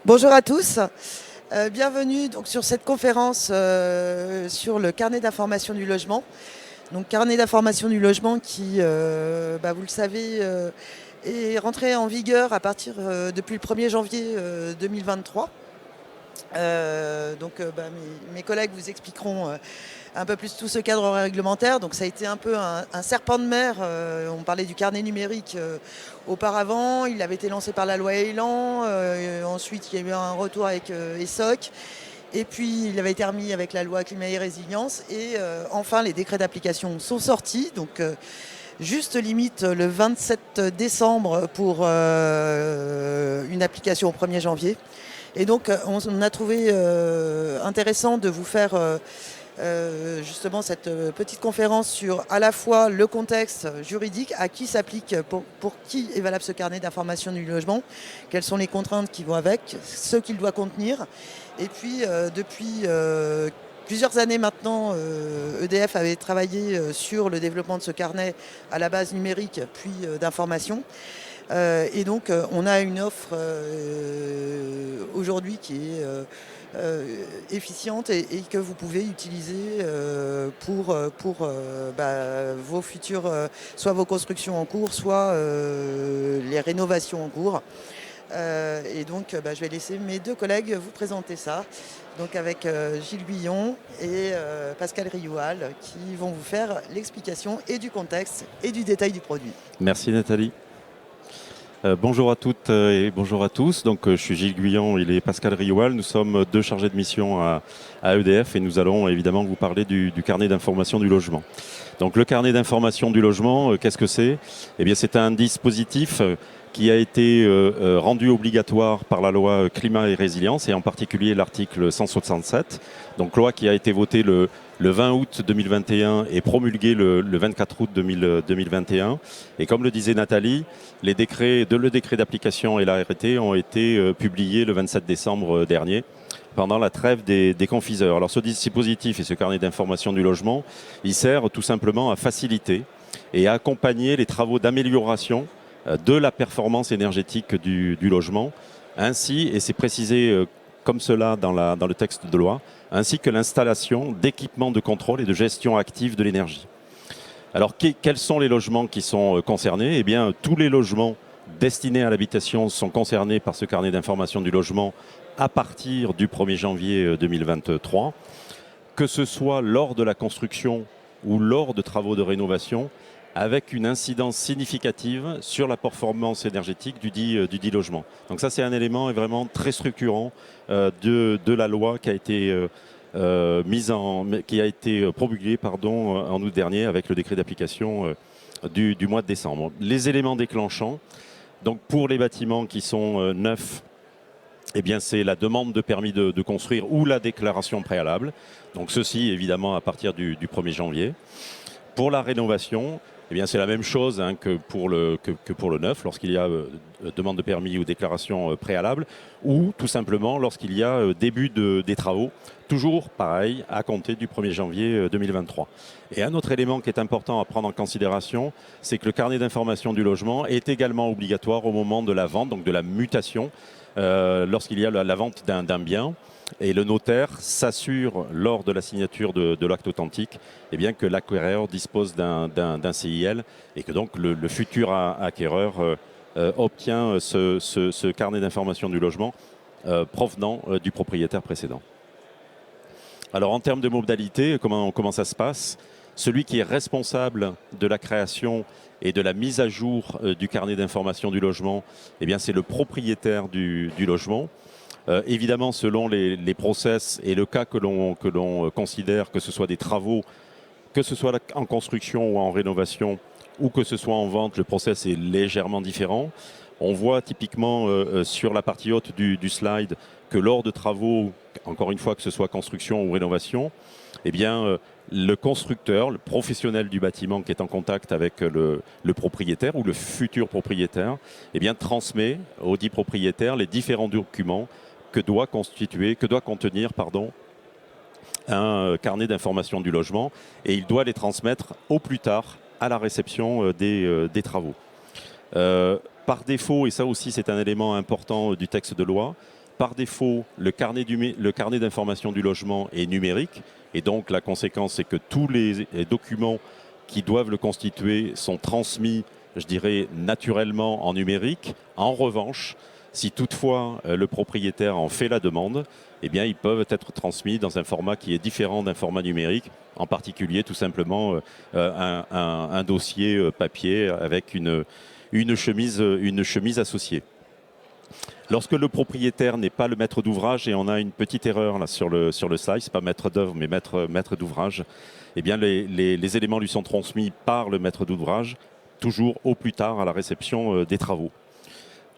Bonjour à tous, bienvenue donc, sur cette conférence sur le carnet d'information du logement. Donc carnet d'information du logement qui, vous le savez, est rentré en vigueur à partir depuis le 1er janvier 2023. Mes collègues vous expliqueront un peu plus tout ce cadre réglementaire. Donc ça a été un peu un serpent de mer. On parlait du carnet numérique auparavant. Il avait été lancé par la loi Elan. Ensuite, il y a eu un retour avec ESSOC. Et puis, il avait été remis avec la loi Climat et Résilience. Et enfin, les décrets d'application sont sortis. Donc, juste limite le 27 décembre pour une application au 1er janvier. Et donc, on a trouvé intéressant de vous faire justement cette petite conférence sur à la fois le contexte juridique, à qui s'applique, pour qui est valable ce carnet d'information du logement, quelles sont les contraintes qui vont avec, ce qu'il doit contenir. Et puis, depuis plusieurs années maintenant, EDF avait travaillé sur le développement de ce carnet à la base numérique, puis d'information. Et donc, on a une offre aujourd'hui qui est efficiente et que vous pouvez utiliser pour vos futures, soit vos constructions en cours, soit les rénovations en cours. Je vais laisser mes deux collègues vous présenter ça. Donc avec Gilles Guillon et Pascal Rioual qui vont vous faire l'explication et du contexte et du détail du produit. Merci Nathalie. Bonjour à toutes et bonjour à tous. Donc, je suis Gilles Guyon, il est Pascal Rioual. Nous sommes deux chargés de mission à EDF et nous allons évidemment vous parler du carnet d'information du logement. Donc, le carnet d'information du logement, qu'est-ce que c'est ? Eh bien, c'est un dispositif qui a été rendu obligatoire par la loi Climat et Résilience et en particulier l'article 167. Donc, loi qui a été votée le 20 août 2021 et promulguée le 24 août 2021. Et comme le disait Nathalie, le décret d'application et l'arrêté ont été publiés le 27 décembre dernier pendant la trêve des confiseurs. Alors ce dispositif et ce carnet d'information du logement, il sert tout simplement à faciliter et à accompagner les travaux d'amélioration de la performance énergétique du logement. Ainsi, et c'est précisé comme cela dans le texte de loi, ainsi que l'installation d'équipements de contrôle et de gestion active de l'énergie. Alors, quels sont les logements qui sont concernés ? Eh bien, tous les logements destinés à l'habitation sont concernés par ce carnet d'information du logement à partir du 1er janvier 2023, que ce soit lors de la construction ou lors de travaux de rénovation, avec une incidence significative sur la performance énergétique du dit logement. Donc ça, c'est un élément vraiment très structurant de la loi qui a été promulguée en août dernier avec le décret d'application du mois de décembre. Les éléments déclenchants, donc pour les bâtiments qui sont neufs, eh bien, c'est la demande de permis de construire ou la déclaration préalable. Donc ceci, évidemment, à partir du 1er janvier. Pour la rénovation, eh bien, c'est la même chose que pour le neuf, lorsqu'il y a demande de permis ou déclaration préalable, ou tout simplement lorsqu'il y a début des travaux, toujours pareil, à compter du 1er janvier 2023. Et un autre élément qui est important à prendre en considération, c'est que le carnet d'information du logement est également obligatoire au moment de la vente, donc de la mutation, lorsqu'il y a la vente d'un bien. Et le notaire s'assure lors de la signature de l'acte authentique eh bien, que l'acquéreur dispose d'un CIL et que donc le futur acquéreur obtient ce carnet d'information du logement provenant du propriétaire précédent. Alors en termes de modalités, comment ça se passe ? Celui qui est responsable de la création et de la mise à jour du carnet d'information du logement, eh bien, c'est le propriétaire du logement. Évidemment, selon les process et le cas que l'on considère, que ce soit des travaux, que ce soit en construction ou en rénovation, ou que ce soit en vente, le process est légèrement différent. On voit typiquement sur la partie haute du slide que lors de travaux, encore une fois que ce soit construction ou rénovation, eh bien, le constructeur, le professionnel du bâtiment qui est en contact avec le propriétaire ou le futur propriétaire, eh bien, transmet au dit propriétaire les différents documents que doit contenir un carnet d'information du logement et il doit les transmettre au plus tard à la réception des travaux. Par défaut, et ça aussi c'est un élément important du texte de loi, Par défaut, le carnet d'information du logement est numérique et donc la conséquence c'est que tous les documents qui doivent le constituer sont transmis, je dirais, naturellement en numérique. En revanche, si toutefois le propriétaire en fait la demande, eh bien, ils peuvent être transmis dans un format qui est différent d'un format numérique, en particulier tout simplement un dossier papier avec une chemise associée. Lorsque le propriétaire n'est pas le maître d'ouvrage, et on a une petite erreur là sur le slide, c'est pas maître d'œuvre mais maître d'ouvrage, eh bien les éléments lui sont transmis par le maître d'ouvrage, toujours au plus tard à la réception des travaux.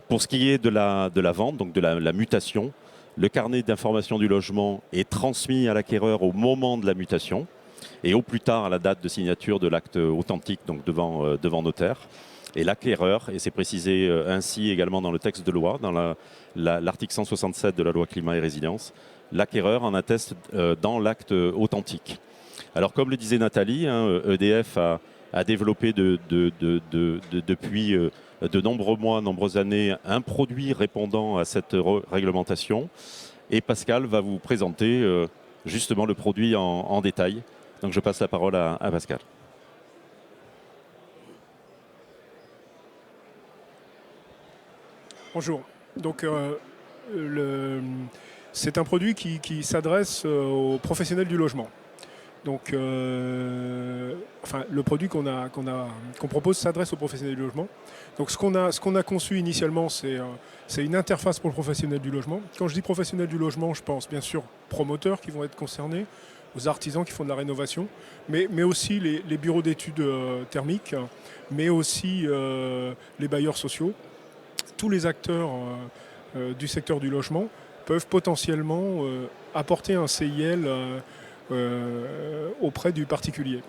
Pour ce qui est de la vente, donc de la mutation, le carnet d'information du logement est transmis à l'acquéreur au moment de la mutation et au plus tard à la date de signature de l'acte authentique, donc devant notaire. Et l'acquéreur, et c'est précisé ainsi également dans le texte de loi, dans l'article 167 de la loi climat et résilience, l'acquéreur en atteste dans l'acte authentique. Alors comme le disait Nathalie, EDF a développé depuis de nombreux mois, nombreuses années, un produit répondant à cette réglementation. Et Pascal va vous présenter justement le produit en détail. Donc je passe la parole à Pascal. Bonjour. Donc, c'est un produit qui s'adresse aux professionnels du logement. Donc, le produit qu'on propose s'adresse aux professionnels du logement. Donc, ce qu'on a conçu initialement, c'est une interface pour le professionnel du logement. Quand je dis professionnel du logement, je pense bien sûr promoteurs qui vont être concernés, aux artisans qui font de la rénovation, mais aussi les bureaux d'études thermiques, mais aussi les bailleurs sociaux. Tous les acteurs du secteur du logement peuvent potentiellement apporter un CIL auprès du particulier.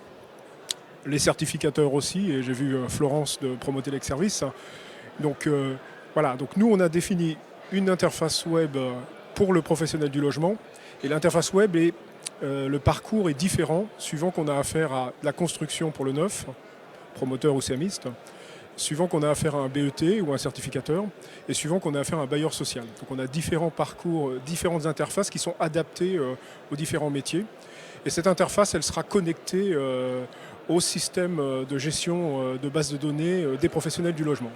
Les certificateurs aussi, et j'ai vu Florence de Promotélec Service. Donc voilà, donc nous on a défini une interface web pour le professionnel du logement, et l'interface web le parcours est différent suivant qu'on a affaire à la construction pour le neuf, promoteur ou CMiste, suivant qu'on a affaire à un BET ou un certificateur, et suivant qu'on a affaire à un bailleur social. Donc on a différents parcours, différentes interfaces qui sont adaptées aux différents métiers. Et cette interface, elle sera connectée au système de gestion de base de données des professionnels du logement.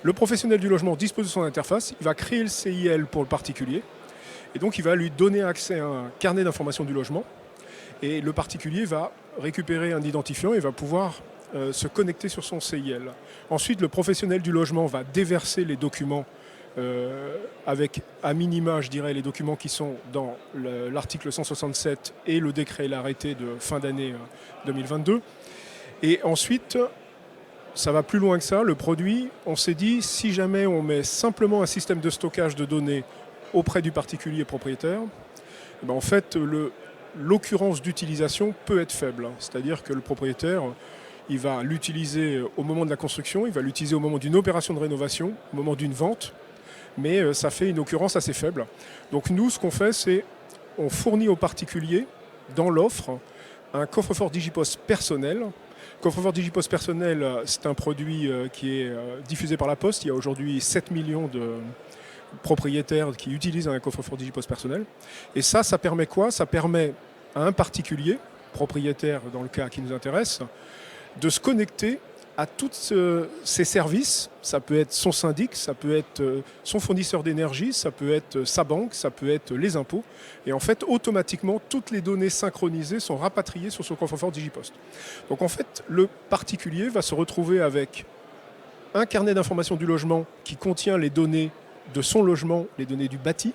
Le professionnel du logement dispose de son interface, il va créer le CIL pour le particulier, et donc il va lui donner accès à un carnet d'information du logement, et le particulier va récupérer un identifiant et va pouvoir se connecter sur son CIL. Ensuite, le professionnel du logement va déverser les documents avec, à minima, je dirais, les documents qui sont dans l'article 167 et le décret et l'arrêté de fin d'année 2022. Et ensuite, ça va plus loin que ça. Le produit, on s'est dit, si jamais on met simplement un système de stockage de données auprès du particulier propriétaire, en fait, l'occurrence d'utilisation peut être faible. C'est-à-dire que le propriétaire, il va l'utiliser au moment de la construction, il va l'utiliser au moment d'une opération de rénovation, au moment d'une vente, mais ça fait une occurrence assez faible. Donc nous, ce qu'on fait, c'est on fournit aux particuliers, dans l'offre, un coffre-fort Digipost personnel. Coffre-fort Digipost personnel, c'est un produit qui est diffusé par la Poste. Il y a aujourd'hui 7 millions de propriétaires qui utilisent un coffre-fort Digipost personnel. Et ça permet quoi? Ça permet à un particulier, propriétaire dans le cas qui nous intéresse, de se connecter à tous ces services. Ça peut être son syndic, ça peut être son fournisseur d'énergie, ça peut être sa banque, ça peut être les impôts. Et en fait, automatiquement, toutes les données synchronisées sont rapatriées sur son coffre-fort Digipost. Donc en fait, le particulier va se retrouver avec un carnet d'information du logement qui contient les données de son logement, les données du bâti,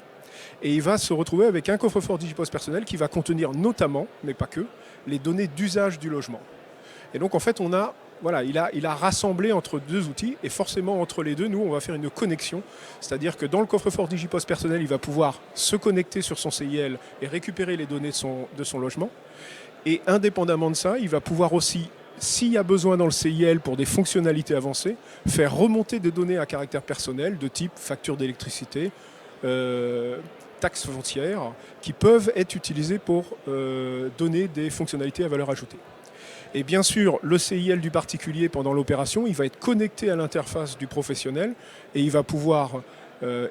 et il va se retrouver avec un coffre-fort Digipost personnel qui va contenir notamment, mais pas que, les données d'usage du logement. Et donc en fait, il a rassemblé entre deux outils, et forcément entre les deux, nous on va faire une connexion. C'est-à-dire que dans le coffre-fort Digipost personnel, il va pouvoir se connecter sur son CIL et récupérer les données de son logement. Et indépendamment de ça, il va pouvoir aussi, s'il y a besoin dans le CIL pour des fonctionnalités avancées, faire remonter des données à caractère personnel de type facture d'électricité, taxes foncières, qui peuvent être utilisées pour donner des fonctionnalités à valeur ajoutée. Et bien sûr, le CIL du particulier, pendant l'opération, il va être connecté à l'interface du professionnel et il va pouvoir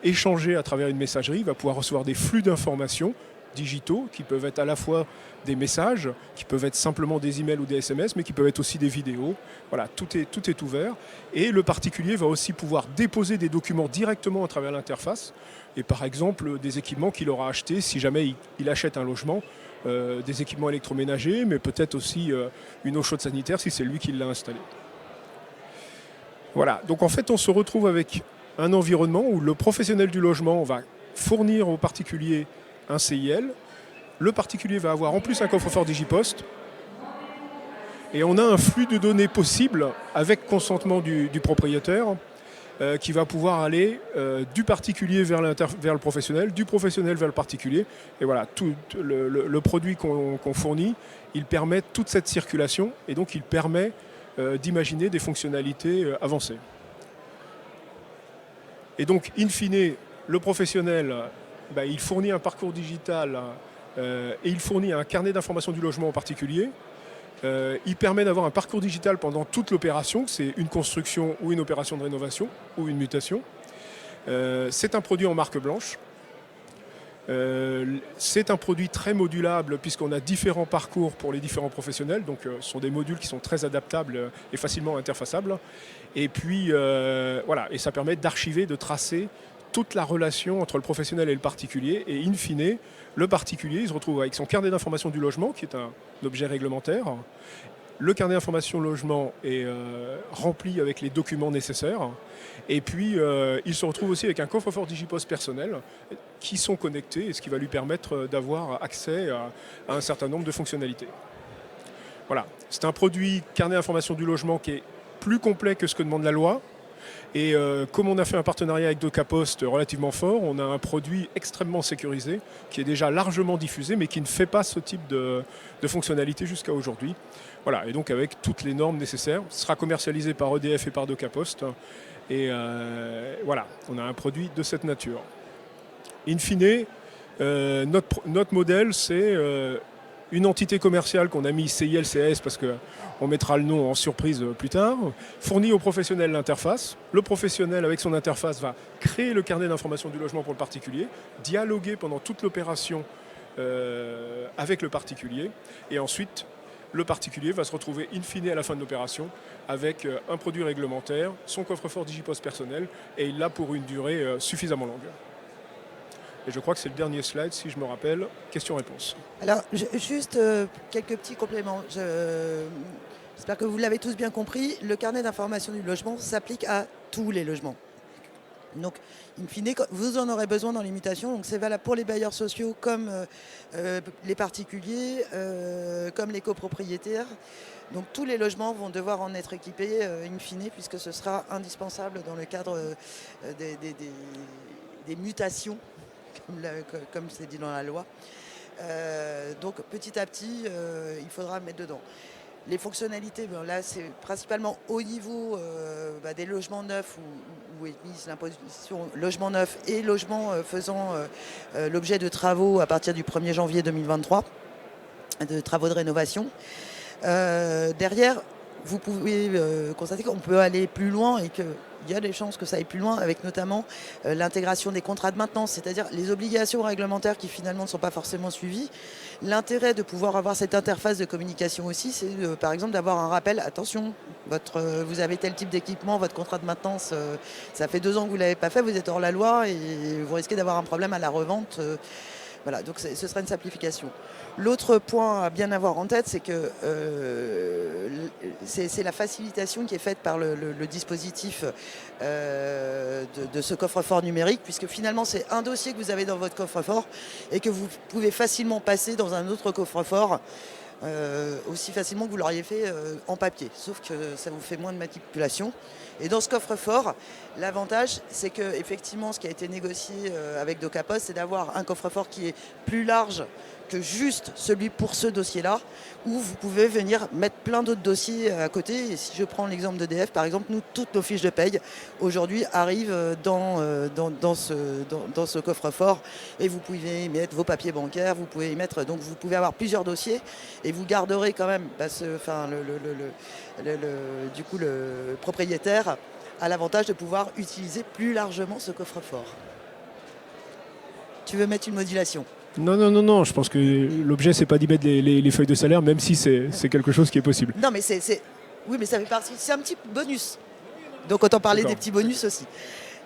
échanger à travers une messagerie, il va pouvoir recevoir des flux d'informations digitaux qui peuvent être à la fois des messages, qui peuvent être simplement des emails ou des SMS, mais qui peuvent être aussi des vidéos. Voilà, tout est ouvert. Et le particulier va aussi pouvoir déposer des documents directement à travers l'interface. Et par exemple, des équipements qu'il aura achetés si jamais il achète un logement, des équipements électroménagers, mais peut-être aussi une eau chaude sanitaire si c'est lui qui l'a installé. Voilà, donc en fait on se retrouve avec un environnement où le professionnel du logement va fournir au particulier un CIL. Le particulier va avoir en plus un coffre-fort Digipost. Et on a un flux de données possible avec consentement du propriétaire qui va pouvoir aller du particulier vers le professionnel, du professionnel vers le particulier. Et voilà, tout le produit qu'on fournit, il permet toute cette circulation et donc il permet d'imaginer des fonctionnalités avancées. Et donc, in fine, le professionnel, il fournit un parcours digital et il fournit un carnet d'informations du logement en particulier. Il permet d'avoir un parcours digital pendant toute l'opération, c'est une construction ou une opération de rénovation ou une mutation. C'est un produit en marque blanche. C'est un produit très modulable puisqu'on a différents parcours pour les différents professionnels, donc ce sont des modules qui sont très adaptables et facilement interfaçables. Et puis voilà, et ça permet d'archiver, de tracer toute la relation entre le professionnel et le particulier. Et in fine, le particulier il se retrouve avec son carnet d'information du logement, qui est un objet réglementaire. Le carnet d'information logement est rempli avec les documents nécessaires. Et puis, il se retrouve aussi avec un coffre-fort Digipost personnel qui sont connectés, et ce qui va lui permettre d'avoir accès à un certain nombre de fonctionnalités. Voilà, c'est un produit carnet d'information du logement qui est plus complet que ce que demande la loi. Et comme on a fait un partenariat avec DocaPost relativement fort, on a un produit extrêmement sécurisé qui est déjà largement diffusé, mais qui ne fait pas ce type de fonctionnalité jusqu'à aujourd'hui. Voilà, et donc avec toutes les normes nécessaires, ce sera commercialisé par EDF et par DocaPost. Et voilà, on a un produit de cette nature. In fine, notre modèle, c'est une entité commerciale qu'on a mis CILCS parce qu'on mettra le nom en surprise plus tard, fournit au professionnel l'interface. Le professionnel, avec son interface, va créer le carnet d'information du logement pour le particulier, dialoguer pendant toute l'opération avec le particulier, et ensuite, le particulier va se retrouver in fine à la fin de l'opération avec un produit réglementaire, son coffre-fort Digipost personnel, et il l'a pour une durée suffisamment longue. Et je crois que c'est le dernier slide, si je me rappelle. Question-réponse. Alors, juste quelques petits compléments. J'espère que vous l'avez tous bien compris. Le carnet d'information du logement s'applique à tous les logements. Donc, in fine, vous en aurez besoin dans les mutations. Donc, c'est valable pour les bailleurs sociaux comme les particuliers, comme les copropriétaires. Donc, tous les logements vont devoir en être équipés, in fine, puisque ce sera indispensable dans le cadre des mutations, comme c'est dit dans la loi. Donc, petit à petit, il faudra mettre dedans. Les fonctionnalités, là, c'est principalement au niveau des logements neufs où est mise l'imposition logement neuf et logements faisant l'objet de travaux à partir du 1er janvier 2023, de travaux de rénovation. Derrière, vous pouvez constater qu'on peut aller plus loin et qu'il y a des chances que ça aille plus loin avec notamment l'intégration des contrats de maintenance, c'est-à-dire les obligations réglementaires qui finalement ne sont pas forcément suivies. L'intérêt de pouvoir avoir cette interface de communication aussi, c'est par exemple d'avoir un rappel, attention, vous avez tel type d'équipement, votre contrat de maintenance, ça fait 2 ans que vous ne l'avez pas fait, vous êtes hors la loi et vous risquez d'avoir un problème à la revente. Voilà, donc ce sera une simplification. L'autre point à bien avoir en tête, c'est que c'est la facilitation qui est faite par le dispositif de ce coffre-fort numérique, puisque finalement c'est un dossier que vous avez dans votre coffre-fort et que vous pouvez facilement passer dans un autre coffre-fort aussi facilement que vous l'auriez fait en papier, sauf que ça vous fait moins de manipulation. Et dans ce coffre-fort, l'avantage, c'est que effectivement, ce qui a été négocié avec DocaPost, c'est d'avoir un coffre-fort qui est plus large que juste celui pour ce dossier-là, où vous pouvez venir mettre plein d'autres dossiers à côté. Et si je prends l'exemple d'EDF, par exemple, nous, toutes nos fiches de paye, aujourd'hui, arrivent dans ce coffre-fort. Et vous pouvez y mettre vos papiers bancaires, vous pouvez y mettre... Donc, vous pouvez avoir plusieurs dossiers et vous garderez quand même, du coup, le propriétaire a l'avantage de pouvoir utiliser plus largement ce coffre-fort. Tu veux mettre une modulation? Non, je pense que l'objet, c'est pas d'y mettre les feuilles de salaire, même si c'est quelque chose qui est possible. Non, mais oui, mais ça fait partie. C'est un petit bonus. Donc autant parler D'accord. des petits bonus aussi.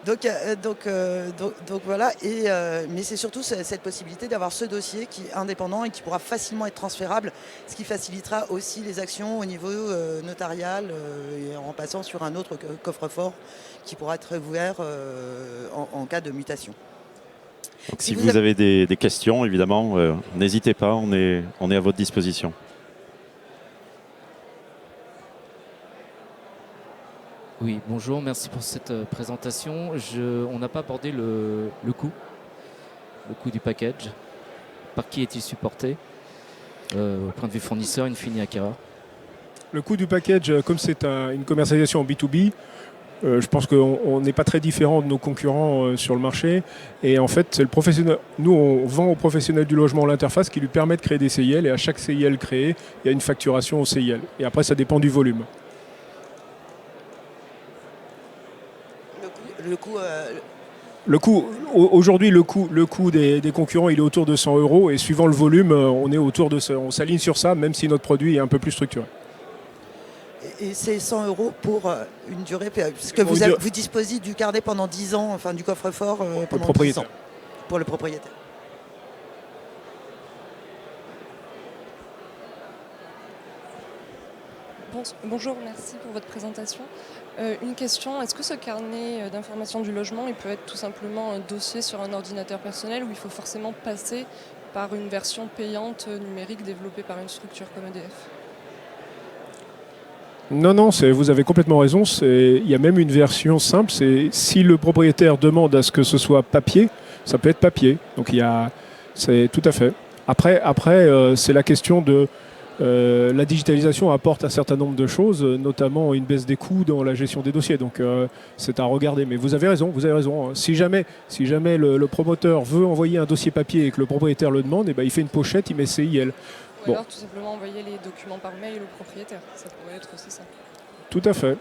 Donc voilà. Mais c'est surtout cette possibilité d'avoir ce dossier qui est indépendant et qui pourra facilement être transférable, ce qui facilitera aussi les actions au niveau notarial et en passant sur un autre coffre-fort qui pourra être ouvert en cas de mutation. Donc, si vous avez des questions, évidemment, n'hésitez pas, on est à votre disposition. Oui, bonjour, merci pour cette présentation. On n'a pas abordé le coût du package. Par qui est-il supporté au point de vue fournisseur, Infini acquéreur? Le coût du package, comme c'est une commercialisation en B2B, je pense qu'on n'est pas très différent de nos concurrents sur le marché. Et en fait, c'est le professionnel. Nous, on vend aux professionnels du logement l'interface qui lui permet de créer des CIL. Et à chaque CIL créé, il y a une facturation au CIL. Et après, ça dépend du volume. Aujourd'hui, le coût des concurrents, il est autour de 100 €. Et suivant le volume, on s'aligne sur ça, même si notre produit est un peu plus structuré. Et c'est 100 € pour une durée, parce que vous disposez du carnet pendant 10 ans, enfin du coffre-fort pendant 10 ans pour le propriétaire. Bonjour, merci pour votre présentation. Une question, est-ce que ce carnet d'information du logement, il peut être tout simplement un dossier sur un ordinateur personnel ou il faut forcément passer par une version payante numérique développée par une structure comme EDF? Non, vous avez complètement raison. Il y a même une version simple. C'est si le propriétaire demande à ce que ce soit papier, ça peut être papier. Donc c'est tout à fait. Après, c'est la question de la digitalisation apporte un certain nombre de choses, notamment une baisse des coûts dans la gestion des dossiers. Donc c'est à regarder. Mais vous avez raison. Si jamais le promoteur veut envoyer un dossier papier et que le propriétaire le demande, il fait une pochette, il met CIL. Ou alors tout simplement envoyer les documents par mail au propriétaire. Ça pourrait être aussi ça. Tout à fait.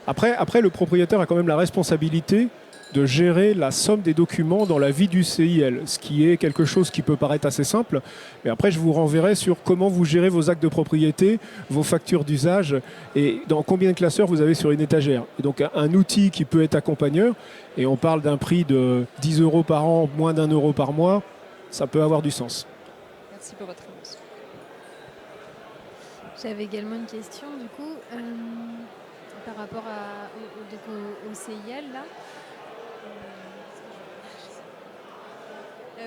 Après, le propriétaire a quand même la responsabilité de gérer la somme des documents dans la vie du CIL, ce qui est quelque chose qui peut paraître assez simple. Mais après, je vous renverrai sur comment vous gérez vos actes de propriété, vos factures d'usage et dans combien de classeurs vous avez sur une étagère. Et donc, un outil qui peut être accompagneur, et on parle d'un prix de 10 € par an, moins d'1 € par mois, ça peut avoir du sens. Merci pour votre réponse. J'avais également une question du coup par rapport au CIL là.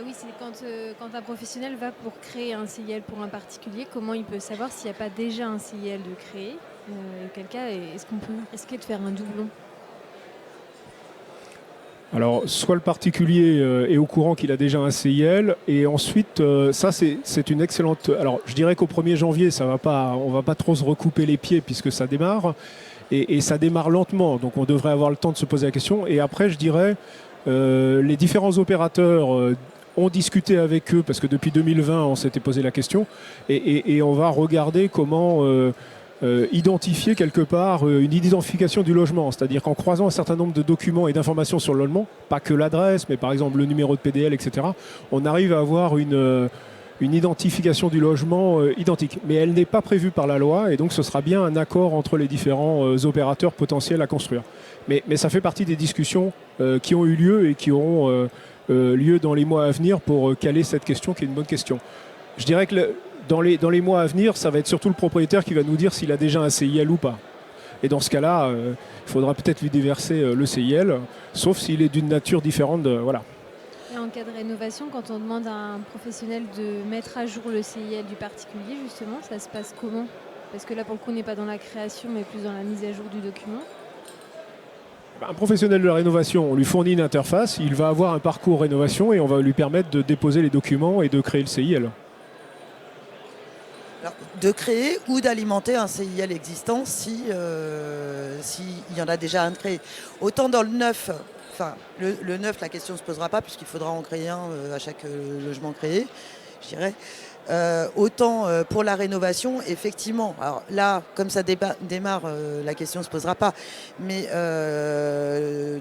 Oui, c'est quand un professionnel va pour créer un CIL pour un particulier, comment il peut savoir s'il n'y a pas déjà un CIL de créer? Auquel cas, est-ce qu'on peut risquer de faire un doublon? Alors, soit le particulier est au courant qu'il a déjà un CIL, et ensuite, ça c'est une excellente... Alors, je dirais qu'au 1er janvier, on ne va pas trop se recouper les pieds puisque ça démarre, et ça démarre lentement, donc on devrait avoir le temps de se poser la question. Et après, je dirais, les différents opérateurs ont discuté avec eux, parce que depuis 2020, on s'était posé la question, et on va regarder comment... identifier quelque part une identification du logement, c'est-à-dire qu'en croisant un certain nombre de documents et d'informations sur le logement, pas que l'adresse, mais par exemple le numéro de PDL, etc., on arrive à avoir une identification du logement identique. Mais elle n'est pas prévue par la loi, et donc ce sera bien un accord entre les différents opérateurs potentiels à construire. Mais ça fait partie des discussions qui ont eu lieu et qui auront lieu dans les mois à venir pour caler cette question qui est une bonne question. Je dirais que dans les mois à venir, ça va être surtout le propriétaire qui va nous dire s'il a déjà un CIL ou pas. Et dans ce cas-là, il faudra peut-être lui déverser le CIL, sauf s'il est d'une nature différente. Voilà. Et en cas de rénovation, quand on demande à un professionnel de mettre à jour le CIL du particulier, justement, ça se passe comment? Parce que là, pour le coup, on n'est pas dans la création, mais plus dans la mise à jour du document. Un professionnel de la rénovation, on lui fournit une interface, il va avoir un parcours rénovation et on va lui permettre de déposer les documents et de créer le CIL. Alors, de créer ou d'alimenter un CIL existant si y en a déjà un de créé. Autant dans le neuf, le neuf, la question ne se posera pas puisqu'il faudra en créer un à chaque logement créé. je dirais. Autant pour la rénovation, effectivement. Alors là, comme ça démarre, la question ne se posera pas. Mais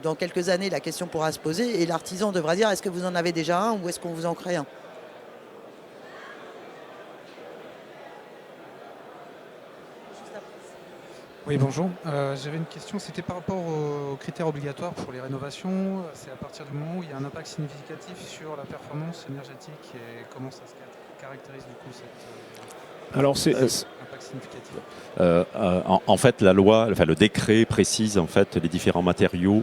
dans quelques années, la question pourra se poser et l'artisan devra dire est-ce que vous en avez déjà un ou est-ce qu'on vous en crée un? Oui, bonjour. J'avais une question, c'était par rapport aux critères obligatoires pour les rénovations. C'est à partir du moment où il y a un impact significatif sur la performance énergétique et comment ça se caractérise du coup cet Alors c'est impact significatif. En fait, la loi, enfin, le décret précise en fait les différents matériaux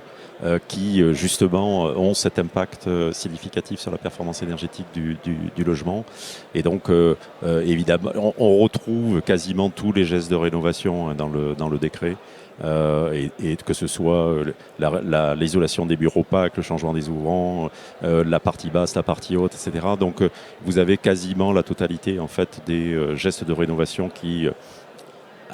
qui justement ont cet impact significatif sur la performance énergétique du logement. Et donc, évidemment, on retrouve quasiment tous les gestes de rénovation hein, dans le décret. Et que ce soit l'isolation des bureaux opaques, le changement des ouvrants, la partie basse, la partie haute, etc. Donc, vous avez quasiment la totalité en fait des gestes de rénovation qui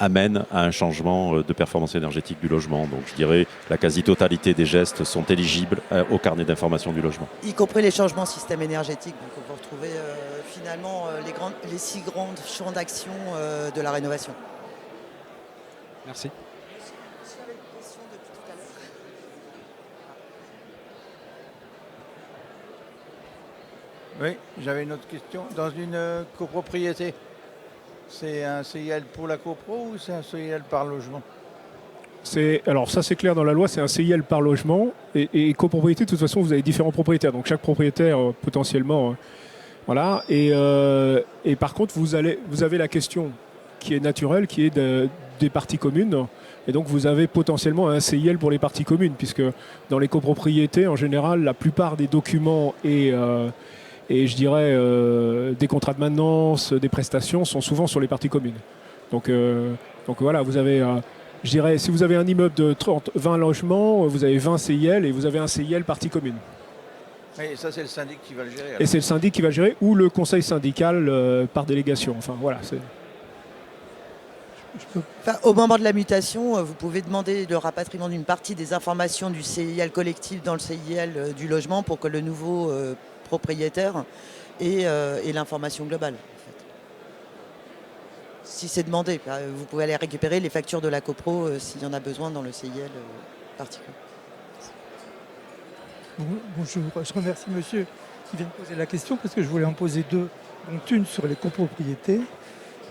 amène à un changement de performance énergétique du logement. Donc je dirais la quasi-totalité des gestes sont éligibles au carnet d'information du logement. Y compris les changements système énergétique. Donc on peut retrouver finalement les 6 grands champs d'action de la rénovation. Merci. Oui, j'avais une autre question. Dans une copropriété, c'est un CIL pour la copro ou c'est un CIL par logement? Alors ça c'est clair dans la loi, c'est un CIL par logement et copropriété, de toute façon vous avez différents propriétaires, donc chaque propriétaire potentiellement, voilà. Et par contre vous avez la question qui est naturelle, qui est des parties communes, et donc vous avez potentiellement un CIL pour les parties communes, puisque dans les copropriétés en général la plupart des documents et je dirais des contrats de maintenance, des prestations sont souvent sur les parties communes. Donc voilà, vous avez, je dirais, si vous avez un immeuble de 20 logements, vous avez 20 CIL et vous avez un CIL partie commune. Et ça, c'est le syndic qui va le gérer. Alors. Et c'est le syndic qui va le gérer ou le conseil syndical par délégation. Enfin voilà. Enfin, au moment de la mutation, vous pouvez demander le rapatriement d'une partie des informations du CIL collectif dans le CIL du logement pour que le nouveau propriétaire ait l'information globale. En fait. Si c'est demandé, vous pouvez aller récupérer les factures de la copro s'il y en a besoin dans le CIL particulier. Bonjour, je remercie monsieur qui vient de poser la question parce que je voulais en poser deux, dont une sur les copropriétés.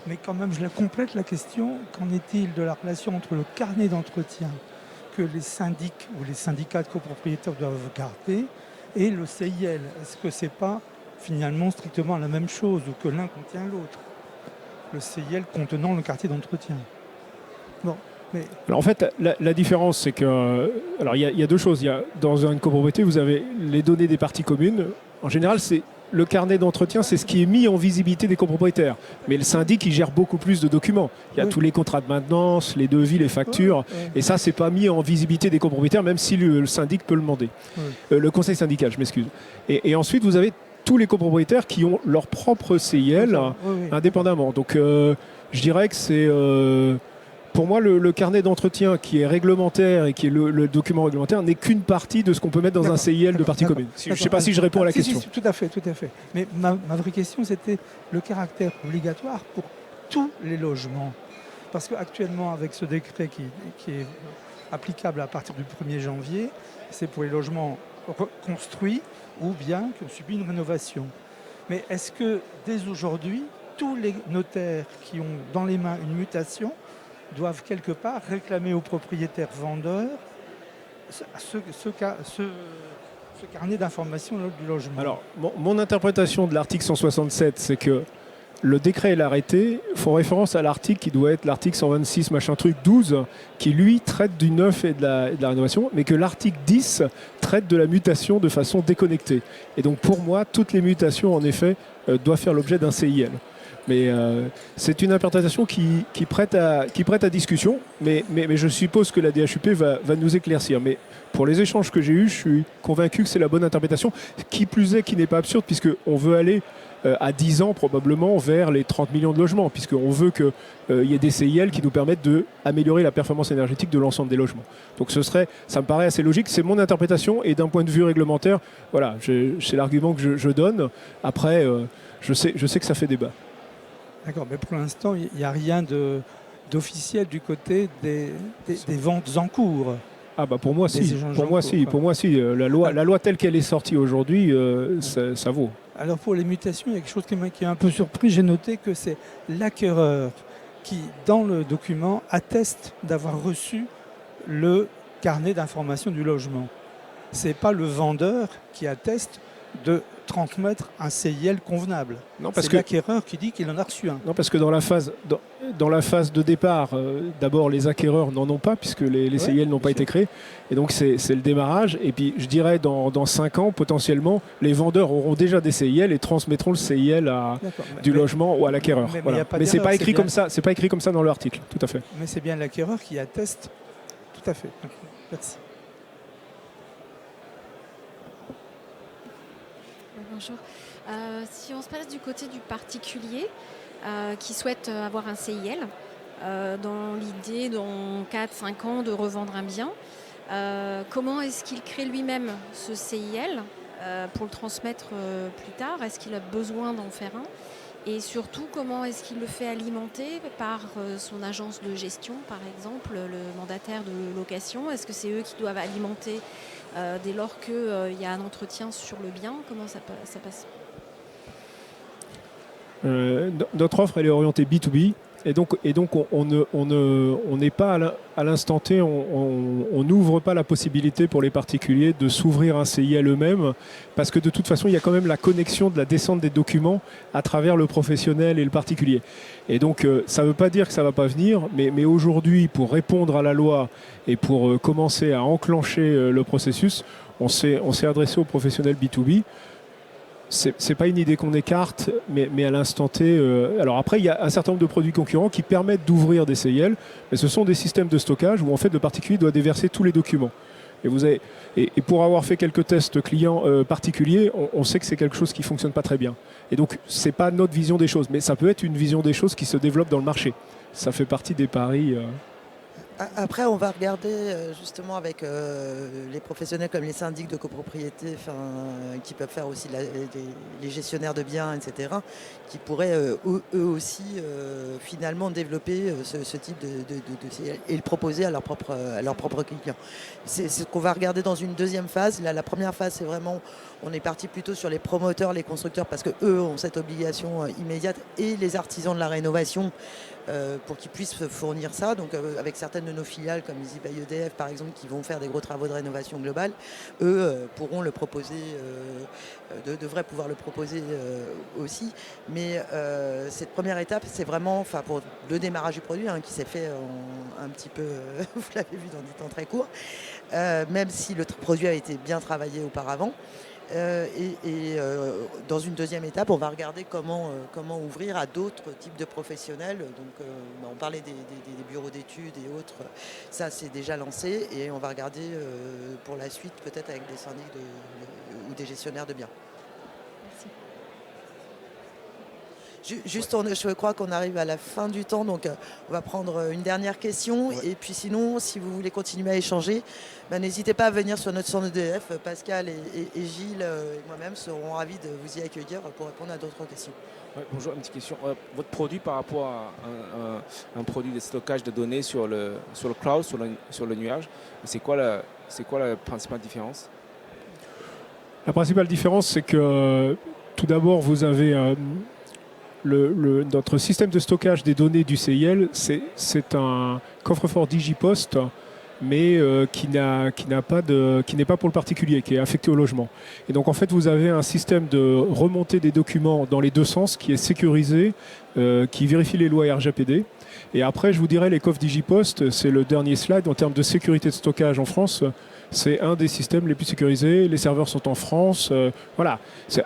Mais quand même, je la complète la question. Qu'en est-il de la relation entre le carnet d'entretien que les syndics ou les syndicats de copropriétaires doivent garder et le CIL? Est-ce que ce n'est pas finalement strictement la même chose ou que l'un contient l'autre? Le CIL contenant le quartier d'entretien. Bon, mais... Alors en fait, la différence, c'est que... Alors il y a deux choses. Dans une copropriété, vous avez les données des parties communes. En général, c'est... Le carnet d'entretien, c'est ce qui est mis en visibilité des copropriétaires. Mais le syndic, il gère beaucoup plus de documents. Il y a tous les contrats de maintenance, les devis, les factures. Et ça, c'est pas mis en visibilité des copropriétaires, même si le syndic peut le demander. Le conseil syndical, je m'excuse. Et ensuite, vous avez tous les copropriétaires qui ont leur propre CIL indépendamment. Donc, je dirais que c'est... Pour moi, le carnet d'entretien qui est réglementaire et qui est le document réglementaire n'est qu'une partie de ce qu'on peut mettre dans un CIL de partie commune. Je ne sais pas si je réponds à la question. Si, tout à fait. Mais ma vraie question, c'était le caractère obligatoire pour tous les logements. Parce qu'actuellement, avec ce décret qui est applicable à partir du 1er janvier, c'est pour les logements construits ou bien qui ont subi une rénovation. Mais est-ce que dès aujourd'hui, tous les notaires qui ont dans les mains une mutation doivent quelque part réclamer aux propriétaires vendeurs ce carnet d'information du logement? Alors, mon interprétation de l'article 167, c'est que le décret et l'arrêté font référence à l'article qui doit être l'article 126, machin truc 12, qui lui traite du neuf et de la rénovation, mais que l'article 10 traite de la mutation de façon déconnectée. Et donc pour moi, toutes les mutations, en effet, doivent faire l'objet d'un CIL. Mais c'est une interprétation qui prête à discussion, mais je suppose que la DHUP va nous éclaircir. Mais pour les échanges que j'ai eus, je suis convaincu que c'est la bonne interprétation, qui plus est, qui n'est pas absurde, puisqu'on veut aller à 10 ans probablement vers les 30 millions de logements, puisqu'on veut qu'il y ait des CIL qui nous permettent d'améliorer la performance énergétique de l'ensemble des logements. Donc ça me paraît assez logique, c'est mon interprétation, et d'un point de vue réglementaire, voilà, c'est l'argument que je donne. Après, je sais que ça fait débat. D'accord, mais pour l'instant, il n'y a rien d'officiel du côté des ventes en cours. Ah bah pour moi si, pour moi si. La loi telle qu'elle est sortie aujourd'hui, ça vaut. Alors pour les mutations, il y a quelque chose qui est un peu surpris. J'ai noté que c'est l'acquéreur qui, dans le document, atteste d'avoir reçu le carnet d'information du logement. Ce n'est pas le vendeur qui atteste de transmettre un CIL convenable. C'est l'acquéreur qui dit qu'il en a reçu un. Non, parce que dans la phase de départ, d'abord les acquéreurs n'en ont pas, puisque les CIL n'ont pas été créés. Et donc c'est le démarrage. Et puis je dirais dans 5 ans, potentiellement, les vendeurs auront déjà des CIL et transmettront le CIL du logement ou à l'acquéreur. Mais c'est pas écrit comme ça. C'est pas écrit comme ça dans l'article. Tout à fait. Mais c'est bien l'acquéreur qui atteste. Tout à fait. Merci. Bonjour. Si on se place du côté du particulier qui souhaite avoir un CIL, dans l'idée, dans 4-5 ans, de revendre un bien, comment est-ce qu'il crée lui-même ce CIL pour le transmettre plus tard? Est-ce qu'il a besoin d'en faire un? Et surtout, comment est-ce qu'il le fait alimenter par son agence de gestion, par exemple, le mandataire de location? Est-ce que c'est eux qui doivent alimenter dès lors qu'il y a un entretien sur le bien? Comment ça passe? Notre offre, elle est orientée B2B. Et donc on n'est pas à l'instant T, on n'ouvre pas la possibilité pour les particuliers de s'ouvrir un CIL eux-mêmes, parce que de toute façon, il y a quand même la connexion de la descente des documents à travers le professionnel et le particulier. Et donc, ça ne veut pas dire que ça ne va pas venir, mais aujourd'hui, pour répondre à la loi et pour commencer à enclencher le processus, on s'est adressé aux professionnels B2B. C'est pas une idée qu'on écarte, mais à l'instant T. Alors après, il y a un certain nombre de produits concurrents qui permettent d'ouvrir des CIL, mais ce sont des systèmes de stockage où en fait le particulier doit déverser tous les documents. Et pour avoir fait quelques tests clients particuliers, on sait que c'est quelque chose qui fonctionne pas très bien. Et donc c'est pas notre vision des choses, mais ça peut être une vision des choses qui se développe dans le marché. Ça fait partie des paris. Après, on va regarder justement avec les professionnels comme les syndics de copropriété, qui peuvent faire aussi les gestionnaires de biens, etc., qui pourraient eux aussi finalement développer ce type de et le proposer à leurs propres clients. C'est ce qu'on va regarder dans une deuxième phase. Là, la première phase, c'est vraiment, on est parti plutôt sur les promoteurs, les constructeurs, parce qu'eux ont cette obligation immédiate, et les artisans de la rénovation, pour qu'ils puissent fournir ça. Donc avec certaines de nos filiales comme EasyBuy EDF par exemple, qui vont faire des gros travaux de rénovation globale, eux pourront le proposer, devraient pouvoir le proposer aussi. Mais cette première étape, c'est vraiment pour le démarrage du produit, qui s'est fait un petit peu, vous l'avez vu, dans des temps très courts, même si le produit a été bien travaillé auparavant. Dans une deuxième étape, on va regarder comment ouvrir à d'autres types de professionnels. Donc, on parlait des bureaux d'études et autres. Ça, c'est déjà lancé. Et on va regarder pour la suite, peut-être avec des syndics ou des gestionnaires de biens. Juste, je crois qu'on arrive à la fin du temps, donc on va prendre une dernière question. Ouais. Et puis sinon, si vous voulez continuer à échanger, n'hésitez pas à venir sur notre centre EDF. Pascal et Gilles et moi-même serons ravis de vous y accueillir pour répondre à d'autres questions. Ouais, bonjour, une petite question. Votre produit par rapport à un produit de stockage de données sur le cloud, sur le nuage, c'est quoi la principale différence? La principale différence, c'est que tout d'abord, vous avez... notre système de stockage des données du CIL, c'est un coffre-fort Digipost, mais qui n'est pas pour le particulier, qui est affecté au logement. Et donc en fait, vous avez un système de remontée des documents dans les deux sens qui est sécurisé, qui vérifie les lois RGPD. Et après, je vous dirais, les coffres Digipost, c'est le dernier slide en termes de sécurité de stockage en France. C'est un des systèmes les plus sécurisés. Les serveurs sont en France. Voilà.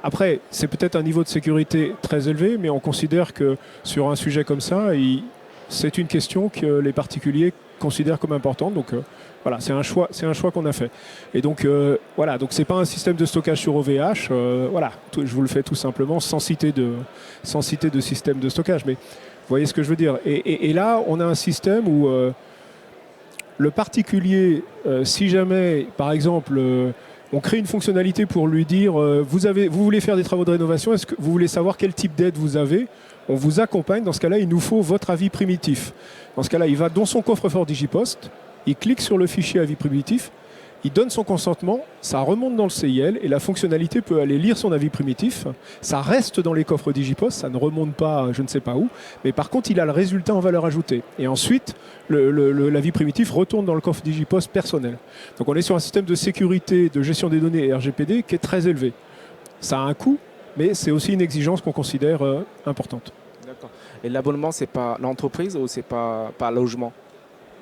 Après, c'est peut-être un niveau de sécurité très élevé, mais on considère que sur un sujet comme ça, c'est une question que les particuliers considèrent comme importante. Donc voilà, c'est un choix qu'on a fait. Et donc voilà, donc c'est pas un système de stockage sur OVH. Voilà, je vous le fais tout simplement sans citer de système de stockage. Mais vous voyez ce que je veux dire. Et là, on a un système où le particulier, si jamais, par exemple, on crée une fonctionnalité pour lui dire vous voulez faire des travaux de rénovation, est-ce que vous voulez savoir quel type d'aide vous avez? On vous accompagne. Dans ce cas-là, il nous faut votre avis primitif. Dans ce cas-là, il va dans son coffre-fort Digipost, il clique sur le fichier avis primitif, il donne son consentement, ça remonte dans le CIL et la fonctionnalité peut aller lire son avis primitif. Ça reste dans les coffres Digipost, ça ne remonte pas je ne sais pas où, mais par contre, il a le résultat en valeur ajoutée. Et ensuite, l'avis primitif retourne dans le coffre Digipost personnel. Donc on est sur un système de sécurité, de gestion des données et RGPD qui est très élevé. Ça a un coût, mais c'est aussi une exigence qu'on considère importante. D'accord. Et l'abonnement, c'est pas l'entreprise ou c'est pas logement?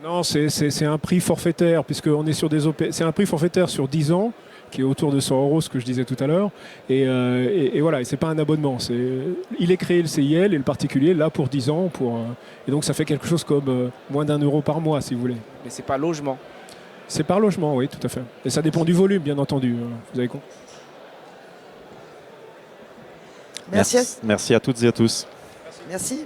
Non, c'est un prix forfaitaire, puisqu'on est sur c'est un prix forfaitaire sur 10 ans, qui est autour de 100 €, ce que je disais tout à l'heure. Et voilà, et c'est pas un abonnement. Il est créé le CIL et le particulier là pour 10 ans. Et donc ça fait quelque chose comme moins d'1 € par mois, si vous voulez. Mais c'est pas logement? C'est par logement, oui, tout à fait. Et ça dépend du volume, bien entendu. Vous avez compris. Merci. Merci à toutes et à tous. Merci.